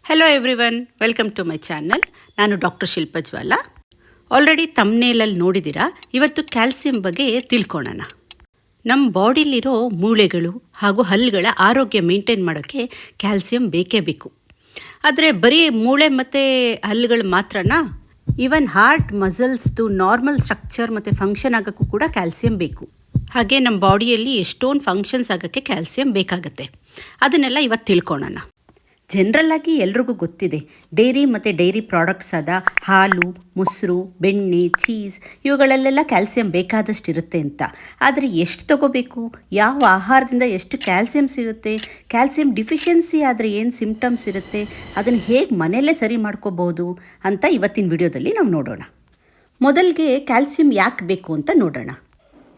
Hello everyone, welcome to my channel. ನಾನು doctor Shilpa Jwala. Already ತಮ್ನೇಲಲ್ಲಿ ನೋಡಿದ್ದೀರಾ. ಇವತ್ತು ಕ್ಯಾಲ್ಸಿಯಂ ಬಗ್ಗೆ ತಿಳ್ಕೊಳ್ಳೋಣ. ನಮ್ಮ ಬಾಡಿಲಿರೋ ಮೂಳೆಗಳು ಹಾಗೂ ಹಲ್ಲುಗಳ ಆರೋಗ್ಯ ಮೇಂಟೈನ್ ಮಾಡೋಕ್ಕೆ ಕ್ಯಾಲ್ಸಿಯಂ ಬೇಕೇ ಬೇಕು. ಆದರೆ ಬರೀ ಮೂಳೆ ಮತ್ತು ಹಲ್ಲುಗಳು ಮಾತ್ರನಾ? ಈವನ್ ಹಾರ್ಟ್ ಮಸಲ್ಸ್ದು ನಾರ್ಮಲ್ ಸ್ಟ್ರಕ್ಚರ್ ಮತ್ತು ಫಂಕ್ಷನ್ ಆಗೋಕ್ಕೂ ಕೂಡ ಕ್ಯಾಲ್ಸಿಯಂ ಬೇಕು. ಹಾಗೆ ನಮ್ಮ ಬಾಡಿಯಲ್ಲಿ ಎಷ್ಟೊಂದು ಫಂಕ್ಷನ್ಸ್ ಆಗೋಕ್ಕೆ ಕ್ಯಾಲ್ಸಿಯಂ ಬೇಕಾಗುತ್ತೆ. ಅದನ್ನೆಲ್ಲ ಇವತ್ತು ತಿಳ್ಕೊಳ್ಳೋಣ. ಜನರಲ್ಲಾಗಿ ಎಲ್ರಿಗೂ ಗೊತ್ತಿದೆ, ಡೈರಿ ಮತ್ತು ಡೈರಿ ಪ್ರಾಡಕ್ಟ್ಸ್ ಆದ ಹಾಲು, ಮೊಸರು, ಬೆಣ್ಣೆ, ಚೀಸ್ ಇವುಗಳಲ್ಲೆಲ್ಲ ಕ್ಯಾಲ್ಸಿಯಂ ಬೇಕಾದಷ್ಟು ಇರುತ್ತೆ ಅಂತ. ಆದರೆ ಎಷ್ಟು ತಗೋಬೇಕು, ಯಾವ ಆಹಾರದಿಂದ ಎಷ್ಟು ಕ್ಯಾಲ್ಸಿಯಂ ಸಿಗುತ್ತೆ, ಕ್ಯಾಲ್ಸಿಯಂ ಡಿಫಿಷಿಯನ್ಸಿ ಆದರೆ ಏನು ಸಿಂಪ್ಟಮ್ಸ್ ಇರುತ್ತೆ, ಅದನ್ನು ಹೇಗೆ ಮನೆಯಲ್ಲೇ ಸರಿ ಮಾಡ್ಕೋಬೋದು ಅಂತ ಇವತ್ತಿನ ವಿಡಿಯೋದಲ್ಲಿ ನಾವು ನೋಡೋಣ. ಮೊದಲಿಗೆ ಕ್ಯಾಲ್ಸಿಯಂ ಯಾಕೆ ಬೇಕು ಅಂತ ನೋಡೋಣ.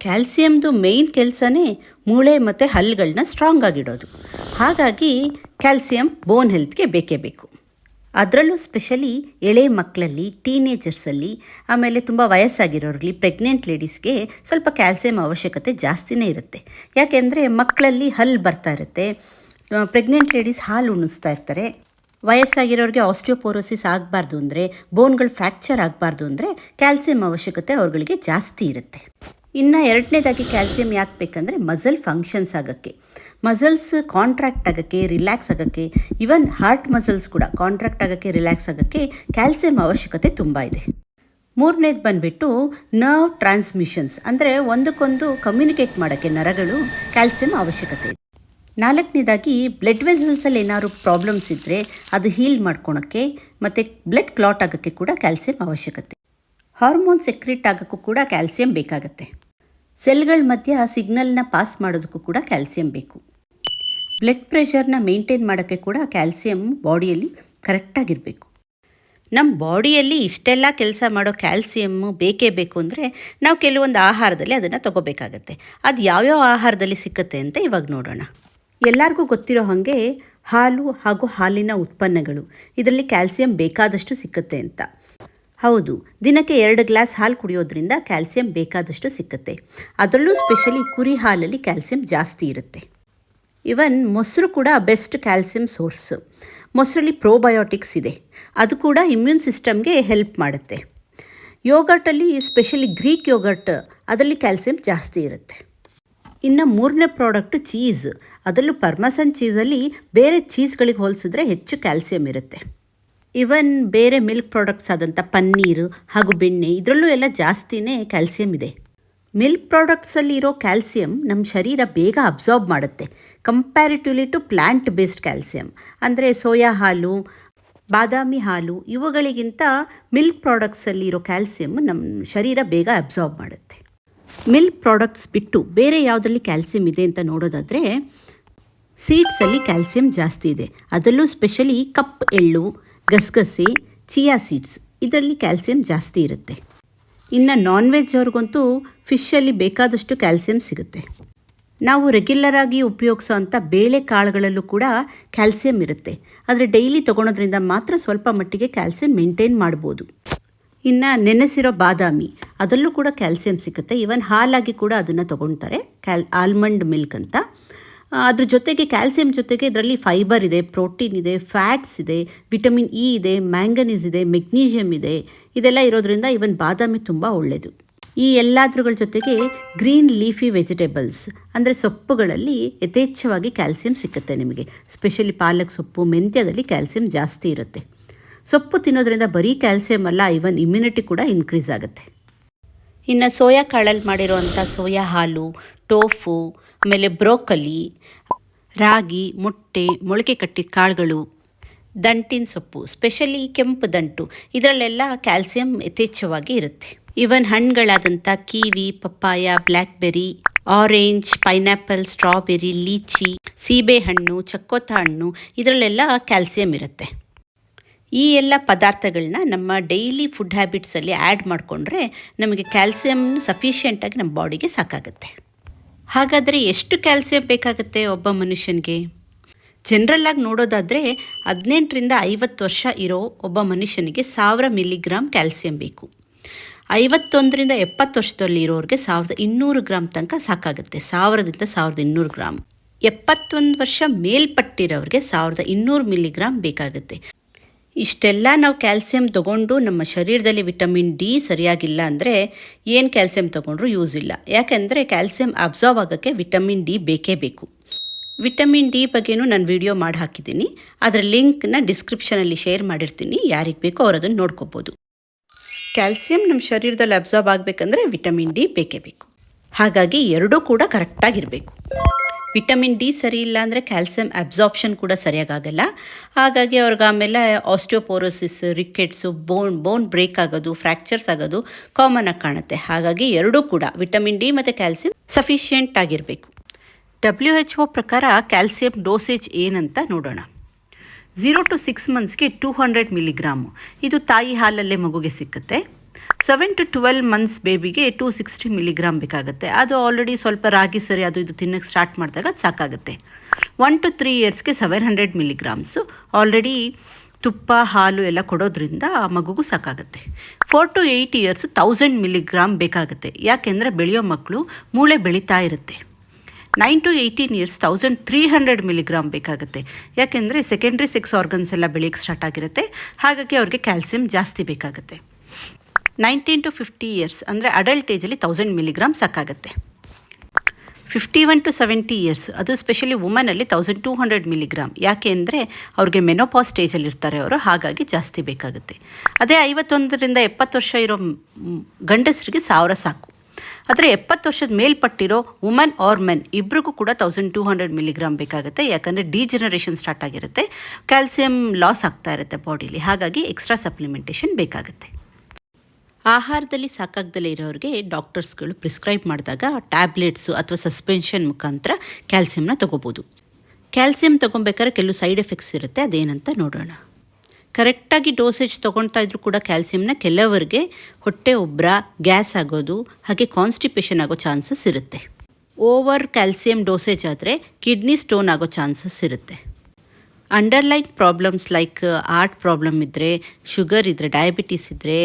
ಕ್ಯಾಲ್ಸಿಯಮ್ದು ಮೇಯ್ನ್ ಕೆಲಸನೇ ಮೂಳೆ ಮತ್ತು ಹಲ್ಲುಗಳನ್ನ ಸ್ಟ್ರಾಂಗ್ ಆಗಿಡೋದು. ಹಾಗಾಗಿ ಕ್ಯಾಲ್ಸಿಯಂ ಬೋನ್ ಹೆಲ್ತ್ಗೆ ಬೇಕೇ ಬೇಕು. ಅದರಲ್ಲೂ ಸ್ಪೆಷಲಿ ಎಳೆ ಮಕ್ಕಳಲ್ಲಿ, ಟೀನೇಜರ್ಸಲ್ಲಿ, ಆಮೇಲೆ ತುಂಬ ವಯಸ್ಸಾಗಿರೋರಲ್ಲಿ, ಪ್ರೆಗ್ನೆಂಟ್ ಲೇಡೀಸ್ಗೆ ಸ್ವಲ್ಪ ಕ್ಯಾಲ್ಸಿಯಂ ಅವಶ್ಯಕತೆ ಜಾಸ್ತಿನೇ ಇರುತ್ತೆ. ಯಾಕೆಂದರೆ ಮಕ್ಕಳಲ್ಲಿ ಹಲ್ಲು ಬರ್ತಾ ಇರುತ್ತೆ, ಪ್ರೆಗ್ನೆಂಟ್ ಲೇಡೀಸ್ ಹಾಲು ಉಣಿಸ್ತಾ ಇರ್ತಾರೆ. ವಯಸ್ಸಾಗಿರೋರಿಗೆ ಆಸ್ಟಿಯೋಪೋರೋಸಿಸ್ ಆಗಬಾರ್ದು ಅಂದರೆ, ಬೋನ್ಗಳು ಫ್ರ್ಯಾಕ್ಚರ್ ಆಗಬಾರ್ದು ಅಂದರೆ ಕ್ಯಾಲ್ಸಿಯಂ ಅವಶ್ಯಕತೆ ಅವ್ರಗಳಿಗೆ ಜಾಸ್ತಿ ಇರುತ್ತೆ. ಇನ್ನು ಎರಡನೇದಾಗಿ ಕ್ಯಾಲ್ಸಿಯಂ ಯಾಕೆ ಬೇಕಂದರೆ ಮಸಲ್ ಫಂಕ್ಷನ್ಸ್ ಆಗೋಕ್ಕೆ, ಮಸಲ್ಸ್ ಕಾಂಟ್ರಾಕ್ಟ್ ಆಗೋಕ್ಕೆ, ರಿಲ್ಯಾಕ್ಸ್ ಆಗೋಕ್ಕೆ, ಈವನ್ ಹಾರ್ಟ್ ಮಸಲ್ಸ್ ಕೂಡ ಕಾಂಟ್ರಾಕ್ಟ್ ಆಗೋಕ್ಕೆ, ರಿಲ್ಯಾಕ್ಸ್ ಆಗೋಕ್ಕೆ ಕ್ಯಾಲ್ಸಿಯಂ ಅವಶ್ಯಕತೆ ತುಂಬ ಇದೆ. ಮೂರನೇದು ಬಂದುಬಿಟ್ಟು ನರ್ವ್ ಟ್ರಾನ್ಸ್ಮಿಷನ್ಸ್, ಅಂದರೆ ಒಂದಕ್ಕೊಂದು ಕಮ್ಯುನಿಕೇಟ್ ಮಾಡೋಕ್ಕೆ ನರಗಳು ಕ್ಯಾಲ್ಸಿಯಂ ಅವಶ್ಯಕತೆ ಇದೆ. ನಾಲ್ಕನೇದಾಗಿ ಬ್ಲಡ್ ವೆಸಲ್ಸಲ್ಲಿ ಏನಾದ್ರು ಪ್ರಾಬ್ಲಮ್ಸ್ ಇದ್ದರೆ ಅದು ಹೀಲ್ ಮಾಡ್ಕೊಳೋಕ್ಕೆ ಮತ್ತು ಬ್ಲಡ್ ಕ್ಲಾಟ್ ಆಗೋಕ್ಕೆ ಕೂಡ ಕ್ಯಾಲ್ಸಿಯಂ ಅವಶ್ಯಕತೆ. ಹಾರ್ಮೋನ್ ಸೆಕ್ರೆಟ್ ಆಗೋಕ್ಕೂ ಕೂಡ ಕ್ಯಾಲ್ಸಿಯಂ ಬೇಕಾಗುತ್ತೆ. ಸೆಲ್ಗಳ ಮಧ್ಯ ಸಿಗ್ನಲ್ನ ಪಾಸ್ ಮಾಡೋದಕ್ಕೂ ಕೂಡ ಕ್ಯಾಲ್ಸಿಯಂ ಬೇಕು. ಬ್ಲಡ್ ಪ್ರೆಷರ್ನ ಮೇಂಟೈನ್ ಮಾಡೋಕ್ಕೆ ಕೂಡ ಕ್ಯಾಲ್ಸಿಯಂ ಬಾಡಿಯಲ್ಲಿ ಕರೆಕ್ಟಾಗಿರಬೇಕು. ನಮ್ಮ ಬಾಡಿಯಲ್ಲಿ ಇಷ್ಟೆಲ್ಲ ಕೆಲಸ ಮಾಡೋ ಕ್ಯಾಲ್ಸಿಯಮ್ಮು ಬೇಕೇ ಬೇಕು ಅಂದರೆ ನಾವು ಕೆಲವೊಂದು ಆಹಾರದಲ್ಲಿ ಅದನ್ನು ತಗೋಬೇಕಾಗತ್ತೆ. ಅದು ಯಾವ್ಯಾವ ಆಹಾರದಲ್ಲಿ ಸಿಕ್ಕತ್ತೆ ಅಂತ ಇವಾಗ ನೋಡೋಣ. ಎಲ್ಲರಿಗೂ ಗೊತ್ತಿರೋ ಹಾಗೆ ಹಾಲು ಹಾಗೂ ಹಾಲಿನ ಉತ್ಪನ್ನಗಳು, ಇದರಲ್ಲಿ ಕ್ಯಾಲ್ಸಿಯಂ ಬೇಕಾದಷ್ಟು ಸಿಕ್ಕತ್ತೆ ಅಂತ. ಹೌದು, ದಿನಕ್ಕೆ 2 ಗ್ಲಾಸ್ ಹಾಲು ಕುಡಿಯೋದ್ರಿಂದ ಕ್ಯಾಲ್ಸಿಯಂ ಬೇಕಾದಷ್ಟು ಸಿಕ್ಕತ್ತೆ. ಅದರಲ್ಲೂ ಸ್ಪೆಷಲಿ ಕುರಿ ಹಾಲಲ್ಲಿ ಕ್ಯಾಲ್ಸಿಯಂ ಜಾಸ್ತಿ ಇರುತ್ತೆ. ಇವನ್ ಮೊಸರು ಕೂಡ ಬೆಸ್ಟ್ ಕ್ಯಾಲ್ಸಿಯಂ ಸೋರ್ಸು. ಮೊಸರಲ್ಲಿ ಪ್ರೋಬಯೋಟಿಕ್ಸ್ ಇದೆ, ಅದು ಕೂಡ ಇಮ್ಯೂನ್ ಸಿಸ್ಟಮ್ಗೆ ಹೆಲ್ಪ್ ಮಾಡುತ್ತೆ. ಯೋಗರ್ಟಲ್ಲಿ ಸ್ಪೆಷಲಿ ಗ್ರೀಕ್ ಯೋಗರ್ಟ್, ಅದರಲ್ಲಿ ಕ್ಯಾಲ್ಸಿಯಂ ಜಾಸ್ತಿ ಇರುತ್ತೆ. ಇನ್ನು ಮೂರನೇ ಪ್ರಾಡಕ್ಟು ಚೀಸ್. ಅದರಲ್ಲೂ ಪರ್ಮಸನ್ ಚೀಸಲ್ಲಿ ಬೇರೆ ಚೀಸ್ಗಳಿಗೆ ಹೋಲಿಸಿದ್ರೆ ಹೆಚ್ಚು ಕ್ಯಾಲ್ಸಿಯಂ ಇರುತ್ತೆ. ಇವನ್ ಬೇರೆ ಮಿಲ್ಕ್ ಪ್ರಾಡಕ್ಟ್ಸ್ ಆದಂಥ ಪನ್ನೀರು ಹಾಗೂ ಬೆಣ್ಣೆ, ಇದರಲ್ಲೂ ಎಲ್ಲ ಜಾಸ್ತಿನೇ ಕ್ಯಾಲ್ಸಿಯಂ ಇದೆ. ಮಿಲ್ಕ್ ಪ್ರಾಡಕ್ಟ್ಸಲ್ಲಿ ಇರೋ ಕ್ಯಾಲ್ಸಿಯಂ ನಮ್ಮ ಶರೀರ ಬೇಗ ಅಬ್ಸಾರ್ಬ್ ಮಾಡುತ್ತೆ comparatively to plant based calcium. ಅಂದರೆ ಸೋಯಾ ಹಾಲು, ಬಾದಾಮಿ ಹಾಲು ಇವುಗಳಿಗಿಂತ ಮಿಲ್ಕ್ ಪ್ರಾಡಕ್ಟ್ಸಲ್ಲಿ ಇರೋ ಕ್ಯಾಲ್ಸಿಯಂ ನಮ್ಮ ಶರೀರ ಬೇಗ ಅಬ್ಸಾರ್ಬ್ ಮಾಡುತ್ತೆ. ಮಿಲ್ಕ್ ಪ್ರಾಡಕ್ಟ್ಸ್ ಬಿಟ್ಟು ಬೇರೆ ಯಾವುದರಲ್ಲಿ ಕ್ಯಾಲ್ಸಿಯಂ ಇದೆ ಅಂತ ನೋಡೋದಾದರೆ, ಸೀಡ್ಸಲ್ಲಿ ಕ್ಯಾಲ್ಸಿಯಂ ಜಾಸ್ತಿ ಇದೆ. ಅದರಲ್ಲೂ ಸ್ಪೆಷಲಿ ಕಪ್ ಎಳ್ಳು, ಗಸಗಸೆ, ಚಿಯಾ ಸೀಡ್ಸ್, ಇದರಲ್ಲಿ ಕ್ಯಾಲ್ಸಿಯಂ ಜಾಸ್ತಿ ಇರುತ್ತೆ. ಇನ್ನು ನಾನ್ ವೆಜ್ ಅವ್ರಿಗಂತೂ ಫಿಶಲ್ಲಿ ಬೇಕಾದಷ್ಟು ಕ್ಯಾಲ್ಸಿಯಂ ಸಿಗುತ್ತೆ. ನಾವು ರೆಗ್ಯುಲರಾಗಿ ಉಪಯೋಗಿಸೋ ಅಂಥ ಬೇಳೆ ಕಾಳುಗಳಲ್ಲೂ ಕೂಡ ಕ್ಯಾಲ್ಸಿಯಂ ಇರುತ್ತೆ. ಆದರೆ ಡೈಲಿ ತೊಗೊಳೋದ್ರಿಂದ ಮಾತ್ರ ಸ್ವಲ್ಪ ಮಟ್ಟಿಗೆ ಕ್ಯಾಲ್ಸಿಯಂ ಮೇಂಟೈನ್ ಮಾಡ್ಬೋದು. ಇನ್ನು ನೆನೆಸಿರೋ ಬಾದಾಮಿ, ಅದರಲ್ಲೂ ಕೂಡ ಕ್ಯಾಲ್ಸಿಯಂ ಸಿಗುತ್ತೆ. ಈವನ್ ಹಾಲಾಗಿ ಕೂಡ ಅದನ್ನು ತೊಗೊಳ್ತಾರೆ, ಆಲ್ಮಂಡ್ ಮಿಲ್ಕ್ ಅಂತ. ಅದ್ರ ಜೊತೆಗೆ ಕ್ಯಾಲ್ಸಿಯಂ ಜೊತೆಗೆ ಇದರಲ್ಲಿ ಫೈಬರ್ ಇದೆ, ಪ್ರೋಟೀನ್ ಇದೆ, ಫ್ಯಾಟ್ಸ್ ಇದೆ, ವಿಟಮಿನ್ ಇ ಇದೆ, ಮ್ಯಾಂಗನೀಸ್ ಇದೆ, ಮೆಗ್ನೀಷಿಯಮ್ ಇದೆ. ಇದೆಲ್ಲ ಇರೋದ್ರಿಂದ ಇವನ್ ಬಾದಾಮಿ ತುಂಬ ಒಳ್ಳೆಯದು. ಈ ಎಲ್ಲದ್ರ ಜೊತೆಗೆ ಗ್ರೀನ್ ಲೀಫಿ ವೆಜಿಟೇಬಲ್ಸ್ ಅಂದರೆ ಸೊಪ್ಪುಗಳಲ್ಲಿ ಯಥೇಚ್ಛವಾಗಿ ಕ್ಯಾಲ್ಸಿಯಂ ಸಿಗುತ್ತೆ ನಿಮಗೆ. ಸ್ಪೆಷಲಿ ಪಾಲಕ್ ಸೊಪ್ಪು, ಮೆಂತ್ಯದಲ್ಲಿ ಕ್ಯಾಲ್ಸಿಯಂ ಜಾಸ್ತಿ ಇರುತ್ತೆ. ಸೊಪ್ಪು ತಿನ್ನೋದ್ರಿಂದ ಬರೀ ಕ್ಯಾಲ್ಸಿಯಂ ಅಲ್ಲ, ಇವನ್ ಇಮ್ಯುನಿಟಿ ಕೂಡ ಇನ್ಕ್ರೀಸ್ ಆಗುತ್ತೆ. ಇನ್ನು ಸೋಯಾ ಕಾಳಲ್ಲಿ ಮಾಡಿರೋವಂಥ ಸೋಯಾ ಹಾಲು, ಟೋಫು, ಆಮೇಲೆ ಬ್ರೋಕಲಿ, ರಾಗಿ, ಮೊಟ್ಟೆ, ಮೊಳಕೆ ಕಟ್ಟಿದ ಕಾಳುಗಳು, ದಂಟಿನ ಸೊಪ್ಪು, ಸ್ಪೆಷಲಿ ಕೆಂಪು ದಂಟು, ಇದರಲ್ಲೆಲ್ಲ ಕ್ಯಾಲ್ಸಿಯಂ ಯಥೇಚ್ಛವಾಗಿ ಇರುತ್ತೆ. ಇವನ್ ಹಣ್ಣುಗಳಾದಂಥ kiwi, papaya, blackberry, orange, pineapple, strawberry, lychee, ಸೀಬೆಹಣ್ಣು, ಚಕ್ಕೋತ ಹಣ್ಣು, ಇದರಲ್ಲೆಲ್ಲ ಕ್ಯಾಲ್ಸಿಯಂ ಇರುತ್ತೆ. ಈ ಎಲ್ಲ ಪದಾರ್ಥಗಳನ್ನ ನಮ್ಮ ಡೈಲಿ ಫುಡ್ ಹ್ಯಾಬಿಟ್ಸಲ್ಲಿ ಆ್ಯಡ್ ಮಾಡಿಕೊಂಡ್ರೆ ನಮಗೆ ಕ್ಯಾಲ್ಸಿಯಂ ಸಫಿಷಿಯೆಂಟಾಗಿ ನಮ್ಮ ಬಾಡಿಗೆ ಸಾಕಾಗುತ್ತೆ. ಹಾಗಾದರೆ ಎಷ್ಟು ಕ್ಯಾಲ್ಸಿಯಂ ಬೇಕಾಗುತ್ತೆ ಒಬ್ಬ ಮನುಷ್ಯನಿಗೆ? ಜನರಲ್ಲಾಗಿ ನೋಡೋದಾದರೆ 18ರಿಂದ 50 ವರ್ಷ ಇರೋ ಒಬ್ಬ ಮನುಷ್ಯನಿಗೆ 1000 ಮಿಲಿಗ್ರಾಮ್ ಕ್ಯಾಲ್ಸಿಯಂ ಬೇಕು. 51ರಿಂದ 70 ವರ್ಷದಲ್ಲಿ ಇರೋರಿಗೆ 1200 ಗ್ರಾಮ್ ತನಕ ಸಾಕಾಗುತ್ತೆ. 1000ದಿಂದ 1200 ಗ್ರಾಮ್. 71 ವರ್ಷ ಮೇಲ್ಪಟ್ಟಿರೋರಿಗೆ 1200 ಮಿಲಿಗ್ರಾಮ್ ಬೇಕಾಗುತ್ತೆ. ಇಷ್ಟೆಲ್ಲ ನಾವು ಕ್ಯಾಲ್ಸಿಯಂ ತೊಗೊಂಡು ನಮ್ಮ ಶರೀರದಲ್ಲಿ ವಿಟಮಿನ್ ಡಿ ಸರಿಯಾಗಿಲ್ಲ ಅಂದರೆ ಏನು ಕ್ಯಾಲ್ಸಿಯಂ ತೊಗೊಂಡ್ರೂ ಯೂಸ್ ಇಲ್ಲ. ಯಾಕೆಂದರೆ ಕ್ಯಾಲ್ಸಿಯಂ ಅಬ್ಸಾರ್ಬ್ ಆಗೋಕ್ಕೆ ವಿಟಮಿನ್ ಡಿ ಬೇಕೇ ಬೇಕು. ವಿಟಮಿನ್ ಡಿ ಬಗ್ಗೆನೂ ನಾನು ವಿಡಿಯೋ ಮಾಡಿ ಹಾಕಿದ್ದೀನಿ. ಅದರ ಲಿಂಕ್ನ ಡಿಸ್ಕ್ರಿಪ್ಷನಲ್ಲಿ ಶೇರ್ ಮಾಡಿರ್ತೀನಿ. ಯಾರಿಗೆ ಬೇಕೋ ಅವರು ಅದನ್ನು ನೋಡ್ಕೋಬೋದು. ಕ್ಯಾಲ್ಸಿಯಂ ನಮ್ಮ ಶರೀರದಲ್ಲಿ ಅಬ್ಸಾರ್ಬ್ ಆಗಬೇಕಂದ್ರೆ ವಿಟಮಿನ್ ಡಿ ಬೇಕೇ ಬೇಕು. ಹಾಗಾಗಿ ಎರಡೂ ಕೂಡ ಕರೆಕ್ಟಾಗಿರಬೇಕು. ವಿಟಮಿನ್ ಡಿ ಸರಿ ಇಲ್ಲ ಅಂದರೆ ಕ್ಯಾಲ್ಸಿಯಂ ಅಬ್ಸಾರ್ಪ್ಷನ್ ಕೂಡ ಸರಿಯಾಗಲ್ಲ. ಹಾಗಾಗಿ ಅವ್ರಿಗೆ ಆಮೇಲೆ ಆಸ್ಟಿಯೋಪೋರೋಸಿಸ್, ರಿಕೆಟ್ಸು, ಬೋನ್ ಬ್ರೇಕ್ ಆಗೋದು, ಫ್ರ್ಯಾಕ್ಚರ್ಸ್ ಆಗೋದು ಕಾಮನ್ ಆಗಿ ಕಾಣುತ್ತೆ. ಹಾಗಾಗಿ ಎರಡೂ ಕೂಡ ವಿಟಮಿನ್ ಡಿ ಮತ್ತು ಕ್ಯಾಲ್ಸಿಯಂ ಸಫಿಷಿಯೆಂಟ್ ಆಗಿರಬೇಕು. WHO ಪ್ರಕಾರ ಕ್ಯಾಲ್ಸಿಯಂ ಡೋಸೇಜ್ ಏನಂತ ನೋಡೋಣ. 0 to 6 ಮಂತ್ಸ್ಗೆ 200 ಮಿಲಿಗ್ರಾಮು. ಇದು ತಾಯಿ ಹಾಲಲ್ಲೇ ಮಗುಗೆ ಸಿಕ್ಕುತ್ತೆ. 7 to 12 ಮಂತ್ಸ್ ಬೇಬಿಗೆ 260 ಮಿಲಿಗ್ರಾಮ್ ಬೇಕಾಗುತ್ತೆ. ಅದು ಆಲ್ರೆಡಿ ಸ್ವಲ್ಪ ರಾಗಿ ಸರಿ ಅದು ಇದು ತಿನ್ನೋಕ್ಕೆ ಸ್ಟಾರ್ಟ್ ಮಾಡಿದಾಗ ಅದು ಸಾಕಾಗುತ್ತೆ. 1 to 3 ಇಯರ್ಸ್ಗೆ 700 ಮಿಲಿಗ್ರಾಮ್ಸು ಆಲ್ರೆಡಿ ತುಪ್ಪ ಹಾಲು ಎಲ್ಲ ಕೊಡೋದ್ರಿಂದ ಆ ಮಗುಗೂ ಸಾಕಾಗುತ್ತೆ. 4 to 8 ಇಯರ್ಸ್ 1000 ಮಿಲಿಗ್ರಾಮ್ ಬೇಕಾಗುತ್ತೆ. ಯಾಕೆಂದರೆ ಬೆಳೆಯೋ ಮಕ್ಕಳು ಮೂಳೆ ಬೆಳೀತಾ ಇರುತ್ತೆ. 9 to 18 ಇಯರ್ಸ್ 1300 ಮಿಲಿಗ್ರಾಮ್ ಬೇಕಾಗುತ್ತೆ. ಯಾಕೆಂದರೆ ಸೆಕೆಂಡ್ರಿ ಸೆಕ್ಸ್ ಆರ್ಗನ್ಸ್ ಎಲ್ಲ ಬೆಳೆಯೋಕ್ಕೆ ಸ್ಟಾರ್ಟ್ ಆಗಿರುತ್ತೆ. ಹಾಗಾಗಿ ಅವ್ರಿಗೆ ಕ್ಯಾಲ್ಸಿಯಂ ಜಾಸ್ತಿ ಬೇಕಾಗುತ್ತೆ. 19 to 50 ಇಯರ್ಸ್ ಅಂದರೆ ಅಡಲ್ಟ್ ಏಜಲ್ಲಿ 1000 ಮಿಲಿಗ್ರಾಮ್ ಸಾಕಾಗುತ್ತೆ. 51 to 70 ಇಯರ್ಸ್ ಅದು ಸ್ಪೆಷಲಿ ವುಮನಲ್ಲಿ 1200 ಮಿಲಿಗ್ರಾಮ್. ಯಾಕೆ ಅಂದರೆ ಅವ್ರಿಗೆ ಮೆನೋಪಾಸ್ ಸ್ಟೇಜಲ್ಲಿ ಇರ್ತಾರೆ ಅವರು, ಹಾಗಾಗಿ ಜಾಸ್ತಿ ಬೇಕಾಗುತ್ತೆ. ಅದೇ 51ರಿಂದ 70 ವರ್ಷ ಇರೋ ಗಂಡಸರಿಗೆ 1000 ಸಾಕು. ಆದರೆ 70 ವರ್ಷದ ಮೇಲ್ಪಟ್ಟಿರೋ ವುಮನ್ ಆರ್ ಮೆನ್ ಇಬ್ಬರಿಗೂ ಕೂಡ 1200 ಮಿಲಿಗ್ರಾಮ್ ಬೇಕಾಗುತ್ತೆ. ಯಾಕಂದರೆ ಡಿಜೆನರೇಷನ್ ಸ್ಟಾರ್ಟ್ ಆಗಿರುತ್ತೆ, ಕ್ಯಾಲ್ಸಿಯಂ ಲಾಸ್ ಆಗ್ತಾ ಇರುತ್ತೆ ಬಾಡಿಲಿ. ಹಾಗಾಗಿ ಎಕ್ಸ್ಟ್ರಾ ಸಪ್ಲಿಮೆಂಟೇಷನ್ ಬೇಕಾಗುತ್ತೆ. ಆಹಾರದಲ್ಲಿ ಸಾಕಾಗ್ದಲೇ ಇರೋರಿಗೆ ಡಾಕ್ಟರ್ಸ್ಗಳು ಪ್ರಿಸ್ಕ್ರೈಬ್ ಮಾಡಿದಾಗ ಟ್ಯಾಬ್ಲೆಟ್ಸು ಅಥವಾ ಸಸ್ಪೆನ್ಷನ್ ಮುಖಾಂತರ ಕ್ಯಾಲ್ಸಿಯಂನ ತೊಗೋಬೋದು. ಕ್ಯಾಲ್ಸಿಯಂ ತೊಗೊಬೇಕಾದ್ರೆ ಕೆಲವು ಸೈಡ್ ಎಫೆಕ್ಟ್ಸ್ ಇರುತ್ತೆ, ಅದೇನಂತ ನೋಡೋಣ. ಕರೆಕ್ಟಾಗಿ ಡೋಸೇಜ್ ತೊಗೊಳ್ತಾ ಇದ್ರೂ ಕೂಡ ಕ್ಯಾಲ್ಸಿಯಂನ ಕೆಲವರಿಗೆ ಹೊಟ್ಟೆ ಉಬ್ಬರ, ಗ್ಯಾಸ್ ಆಗೋದು, ಹಾಗೆ ಕಾನ್ಸ್ಟಿಪೇಷನ್ ಆಗೋ ಚಾನ್ಸಸ್ ಇರುತ್ತೆ. ಓವರ್ ಕ್ಯಾಲ್ಸಿಯಂ ಡೋಸೇಜ್ ಆದರೆ ಕಿಡ್ನಿ ಸ್ಟೋನ್ ಆಗೋ ಚಾನ್ಸಸ್ ಇರುತ್ತೆ. Underline problems like heart problem ಇದ್ದರೆ, ಶುಗರ್ ಇದ್ದರೆ, ಡಯಾಬಿಟಿಸ್ ಇದ್ದರೆ,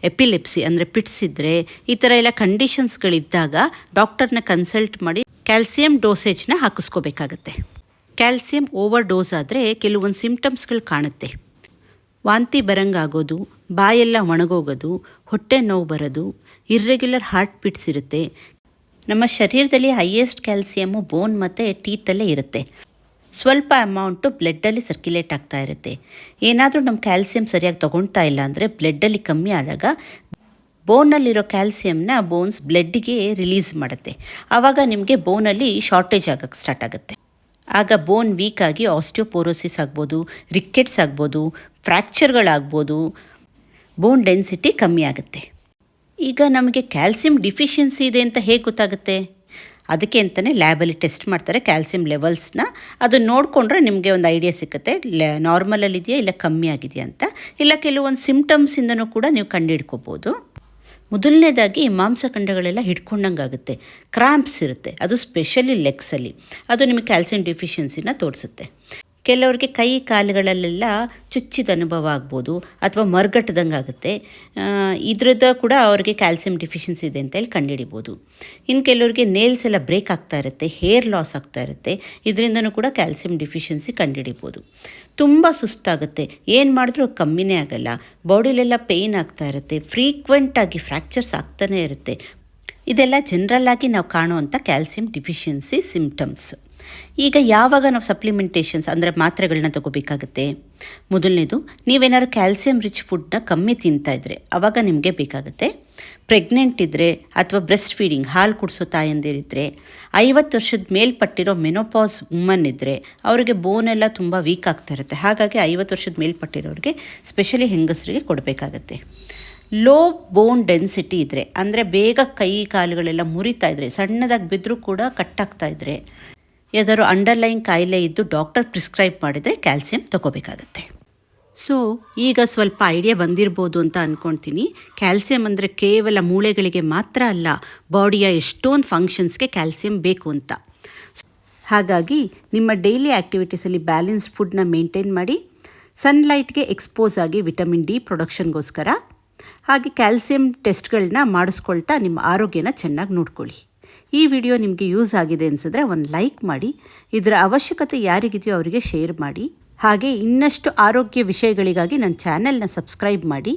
ಎಪಿಲೆಪ್ಸಿ ಅಂದರೆ ಪಿಟ್ಸ್ ಇದ್ದರೆ, ಈ ಥರ ಎಲ್ಲ ಕಂಡೀಷನ್ಸ್ಗಳಿದ್ದಾಗ ಡಾಕ್ಟರ್ನ ಕನ್ಸಲ್ಟ್ ಮಾಡಿ ಕ್ಯಾಲ್ಸಿಯಂ ಡೋಸೇಜ್ನ ಹಾಕಿಸ್ಕೋಬೇಕಾಗತ್ತೆ. ಕ್ಯಾಲ್ಸಿಯಂ ಓವರ್ ಡೋಸ್ ಆದರೆ ಕೆಲವೊಂದು ಸಿಂಪ್ಟಮ್ಸ್ಗಳು ಕಾಣುತ್ತೆ. ವಾಂತಿ ಬರಂಗಾಗೋದು, ಬಾಯೆಲ್ಲ ಒಣಗೋಗೋದು, ಹೊಟ್ಟೆ ನೋವು ಬರೋದು, ಇರ್ರೆಗ್ಯುಲರ್ ಹಾರ್ಟ್ ಬೀಟ್ಸ್ ಇರುತ್ತೆ. ನಮ್ಮ ಶರೀರದಲ್ಲಿ ಹೈಯೆಸ್ಟ್ ಕ್ಯಾಲ್ಸಿಯಮ್ಮು ಬೋನ್ ಮತ್ತು ಟೀತಲ್ಲೇ ಇರುತ್ತೆ. ಸ್ವಲ್ಪ ಅಮೌಂಟು ಬ್ಲಡ್ಡಲ್ಲಿ ಸರ್ಕ್ಯುಲೇಟ್ ಆಗ್ತಾ ಇರುತ್ತೆ. ಏನಾದರೂ ನಮ್ಮ ಕ್ಯಾಲ್ಸಿಯಂ ಸರಿಯಾಗಿ ತೊಗೊಳ್ತಾ ಇಲ್ಲ ಅಂದರೆ ಬ್ಲಡ್ಡಲ್ಲಿ ಕಮ್ಮಿ ಆದಾಗ ಬೋನಲ್ಲಿರೋ ಕ್ಯಾಲ್ಸಿಯಂನ ಬೋನ್ಸ್ ಬ್ಲಡ್ಡಿಗೆ ರಿಲೀಸ್ ಮಾಡುತ್ತೆ. ಆವಾಗ ನಿಮಗೆ ಬೋನಲ್ಲಿ ಶಾರ್ಟೇಜ್ ಆಗೋಕ್ಕೆ ಸ್ಟಾರ್ಟ್ ಆಗುತ್ತೆ. ಆಗ ಬೋನ್ ವೀಕ್ ಆಗಿ ಆಸ್ಟಿಯೋಪೋರೋಸಿಸ್ ಆಗ್ಬೋದು, ರಿಕೆಟ್ಸ್ ಆಗ್ಬೋದು, ಫ್ರ್ಯಾಕ್ಚರ್ಗಳಾಗ್ಬೋದು, ಬೋನ್ ಡೆನ್ಸಿಟಿ ಕಮ್ಮಿ ಆಗುತ್ತೆ. ಈಗ ನಮಗೆ ಕ್ಯಾಲ್ಸಿಯಂ ಡಿಫಿಷಿಯನ್ಸಿ ಇದೆ ಅಂತ ಹೇಗೆ ಗೊತ್ತಾಗುತ್ತೆ? ಅದಕ್ಕೆ ಅಂತಲೇ ಲ್ಯಾಬಲ್ಲಿ ಟೆಸ್ಟ್ ಮಾಡ್ತಾರೆ ಕ್ಯಾಲ್ಸಿಯಂ ಲೆವೆಲ್ಸ್ನ. ಅದು ನೋಡಿಕೊಂಡ್ರೆ ನಿಮಗೆ ಒಂದು ಐಡಿಯಾ ಸಿಗುತ್ತೆ, ನಾರ್ಮಲಲ್ಲಿದೆಯಾ ಇಲ್ಲ ಕಮ್ಮಿ ಆಗಿದೆಯಾ ಅಂತ. ಇಲ್ಲ ಕೆಲವೊಂದು ಸಿಂಪ್ಟಮ್ಸಿಂದನೂ ಕೂಡ ನೀವು ಕಂಡುಹಿಡ್ಕೋಬೋದು. ಮೊದಲನೇದಾಗಿ ಮಾಂಸಖಂಡಗಳೆಲ್ಲ ಹಿಡ್ಕೊಂಡಂಗೆ ಆಗುತ್ತೆ, ಕ್ರಾಂಪ್ಸ್ ಇರುತ್ತೆ, ಅದು ಸ್ಪೆಷಲಿ ಲೆಗ್ಸಲ್ಲಿ. ಅದು ನಿಮಗೆ ಕ್ಯಾಲ್ಸಿಯಂ ಡಿಫಿಷಿಯನ್ಸಿನ ತೋರಿಸುತ್ತೆ. ಕೆಲವರಿಗೆ ಕೈ ಕಾಲುಗಳಲ್ಲೆಲ್ಲ ಚುಚ್ಚಿದ ಅನುಭವ ಆಗ್ಬೋದು ಅಥವಾ ಮರ್ಗಟ್ಟದಂಗೆ ಆಗುತ್ತೆ. ಇದ್ರದ್ದು ಕೂಡ ಅವರಿಗೆ ಕ್ಯಾಲ್ಸಿಯಂ ಡಿಫಿಷಿಯನ್ಸಿ ಇದೆ ಅಂತೇಳಿ ಕಂಡುಹಿಡಿಬೋದು. ಇನ್ನು ಕೆಲವರಿಗೆ ನೇಲ್ಸ್ ಎಲ್ಲ ಬ್ರೇಕ್ ಆಗ್ತಾ ಇರುತ್ತೆ, ಹೇರ್ ಲಾಸ್ ಆಗ್ತಾ ಇರುತ್ತೆ, ಇದರಿಂದನೂ ಕೂಡ ಕ್ಯಾಲ್ಸಿಯಂ ಡಿಫಿಷಿಯನ್ಸಿ ಕಂಡುಹಿಡಿಬೋದು. ತುಂಬ ಸುಸ್ತಾಗುತ್ತೆ, ಏನು ಮಾಡಿದ್ರೂ ಕಮ್ಮಿನೇ ಆಗಲ್ಲ, ಬಾಡಿಲೆಲ್ಲ ಪೇಯ್ನ್ ಆಗ್ತಾ ಇರುತ್ತೆ, ಫ್ರೀಕ್ವೆಂಟಾಗಿ ಫ್ರ್ಯಾಕ್ಚರ್ಸ್ ಆಗ್ತಾನೇ ಇರುತ್ತೆ. ಇದೆಲ್ಲ ಜನರಲ್ಲಾಗಿ ನಾವು ಕಾಣುವಂಥ ಕ್ಯಾಲ್ಸಿಯಂ ಡಿಫಿಷಿಯನ್ಸಿ ಸಿಂಪ್ಟಮ್ಸ್. ಈಗ ಯಾವಾಗ ನಾವು ಸಪ್ಲಿಮೆಂಟೇಷನ್ಸ್ ಅಂದರೆ ಮಾತ್ರೆಗಳನ್ನ ತೊಗೋಬೇಕಾಗುತ್ತೆ? ಮೊದಲನೇದು, ನೀವೇನಾದ್ರು ಕ್ಯಾಲ್ಸಿಯಂ ರಿಚ್ ಫುಡ್ನ ಕಮ್ಮಿ ತಿಂತಾಯಿದ್ರೆ ಆವಾಗ ನಿಮಗೆ ಬೇಕಾಗುತ್ತೆ. ಪ್ರೆಗ್ನೆಂಟ್ ಇದ್ದರೆ ಅಥವಾ ಬ್ರೆಸ್ಟ್ ಫೀಡಿಂಗ್ ಹಾಲು ಕುಡಿಸೋ ತಾಯಂದಿರಿದ್ದರೆ, 50 ವರ್ಷದ ಮೇಲ್ಪಟ್ಟಿರೋ ಮೆನೋಪಾಸ್ ವುಮನ್ ಇದ್ದರೆ ಅವರಿಗೆ ಬೋನೆಲ್ಲ ತುಂಬ ವೀಕ್ ಆಗ್ತಾ ಇರುತ್ತೆ. ಹಾಗಾಗಿ 50 ವರ್ಷದ ಮೇಲ್ಪಟ್ಟಿರೋರಿಗೆ ಸ್ಪೆಷಲಿ ಹೆಂಗಸರಿಗೆ ಕೊಡಬೇಕಾಗತ್ತೆ. ಲೋ ಬೋನ್ ಡೆನ್ಸಿಟಿ ಇದ್ದರೆ ಅಂದರೆ ಬೇಗ ಕೈ ಕಾಲುಗಳೆಲ್ಲ ಮುರಿತಾ ಇದ್ದರೆ, ಸಣ್ಣದಾಗಿ ಬಿದ್ದರೂ ಕೂಡ ಕಟ್ಟಾಗ್ತಾ ಇದ್ದರೆ, ಯಾವ್ದಾದ್ರು ಅಂಡರ್ಲೈನ್ ಕಾಯಿಲೆ ಇದ್ದು ಡಾಕ್ಟರ್ ಪ್ರಿಸ್ಕ್ರೈಬ್ ಮಾಡಿದರೆ ಕ್ಯಾಲ್ಸಿಯಂ ತೊಗೋಬೇಕಾಗತ್ತೆ. ಸೊ ಈಗ ಸ್ವಲ್ಪ ಐಡಿಯಾ ಬಂದಿರ್ಬೋದು ಅಂತ ಅಂದ್ಕೊಳ್ತೀನಿ. ಕ್ಯಾಲ್ಸಿಯಂ ಅಂದರೆ ಕೇವಲ ಮೂಳೆಗಳಿಗೆ ಮಾತ್ರ ಅಲ್ಲ, ಬಾಡಿಯ ಎಷ್ಟೊಂದು ಫಂಕ್ಷನ್ಸ್ಗೆ ಕ್ಯಾಲ್ಸಿಯಂ ಬೇಕು ಅಂತ. ಹಾಗಾಗಿ ನಿಮ್ಮ ಡೈಲಿ ಆ್ಯಕ್ಟಿವಿಟೀಸಲ್ಲಿ ಬ್ಯಾಲೆನ್ಸ್ ಫುಡ್ನ ಮೇಂಟೈನ್ ಮಾಡಿ, ಸನ್ಲೈಟ್ಗೆ ಎಕ್ಸ್ಪೋಸ್ ಆಗಿ ವಿಟಮಿನ್ ಡಿ ಪ್ರೊಡಕ್ಷನ್ಗೋಸ್ಕರ, ಹಾಗೆ ಕ್ಯಾಲ್ಸಿಯಂ ಟೆಸ್ಟ್ಗಳನ್ನ ಮಾಡಿಸ್ಕೊಳ್ತಾ ನಿಮ್ಮ ಆರೋಗ್ಯನ ಚೆನ್ನಾಗಿ ನೋಡ್ಕೊಳ್ಳಿ. ಈ ವಿಡಿಯೋ ನಿಮಗೆ ಯೂಸ್ ಆಗಿದೆ ಅನಿಸಿದ್ರೆ ಒಂದು ಲೈಕ್ ಮಾಡಿ, ಇದರ ಅವಶ್ಯಕತೆ ಯಾರಿಗಿದೆಯೋ ಅವರಿಗೆ ಶೇರ್ ಮಾಡಿ. ಹಾಗೆ ಇನ್ನಷ್ಟು ಆರೋಗ್ಯ ವಿಷಯಗಳಿಗಾಗಿ ನನ್ನ ಚಾನೆಲ್ನ ಸಬ್ಸ್ಕ್ರೈಬ್ ಮಾಡಿ.